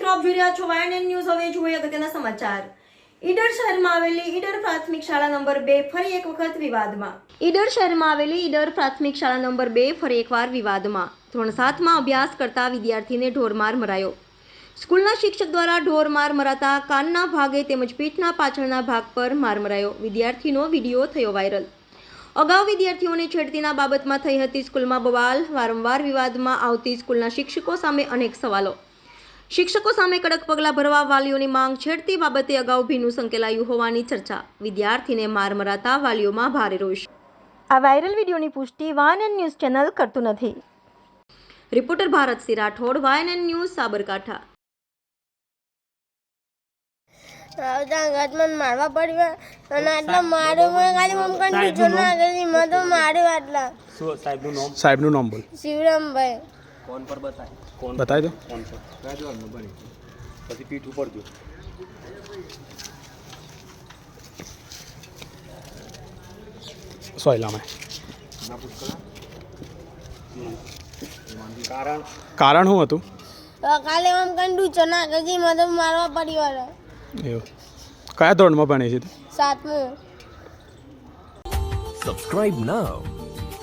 મિત્રો, આપ જોઈ રહ્યા છો વાયએનએન ન્યૂઝ. હવે જોઈએ અગત્યના સમાચાર. ઈડર શહેરમાં આવેલી ઈડર પ્રાથમિક શાળા નંબર 2 ફરી એક વખત વિવાદમાં. ઈડર શહેરમાં આવેલી ઈડર પ્રાથમિક શાળા નંબર 2 ફરી એકવાર વિવાદમાં. ધોરણ 7માં અભ્યાસ કરતા વિદ્યાર્થીને ઢોરમાર મરાયો. સ્કૂલના શિક્ષક દ્વારા ઢોરમાર મરાતા કાનના ભાગે તેમજ પીઠના પાછળના ભાગ પર માર મરાયો. વિદ્યાર્થીનો વિડીયો થયો વાયરલ. અગાઉ વિદ્યાર્થીઓને છેડતીના બાબતમાં થઈ હતી સ્કૂલમાં બવાલ. વારંવાર વિવાદમાં આવતી સ્કૂલના શિક્ષકો સામે અનેક સવાલો. શિક્ષકો સામે કડક પગલાં ભરવા વાલીઓની માંગ. છેડતી બાબતે અગાઉ ભીનું સંકેલાયું હોવાની ચર્ચા. વિદ્યાર્થીને માર મરાતા વાલીઓમાં ભારે રોષ. આ વાયરલ વિડીયોની પુષ્ટિ વાયએનએન ન્યૂઝ ચેનલ કરતું નથી. Reporter Bharatsinh Rathod, YNN news, Sabarkantha. મને મારવા પડ્યું અને આટલા માર્યો મને ખાલી મમ કંઈ જો ના ગઈ મને તો માર્યો આટલા. શું સાહેબનું નામ બોલ. શિવરામભાઈ. કોણ પર બતાય? કોણ બતાવી દો. કોણ પર? રાજવાનું બની. પછી પીઠ ઉપર જો. સોયલામાં ના પુષ્કળ. કારણ કારણ શું હતું? તો કાલે મમ કંઈ જો ના ગઈ મને તો મારવા પડ્યો. એવું કયા ધોરણમાં ભણે છે તું? 7મું. Subscribe now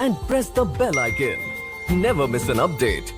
and press the bell icon. Never miss an update.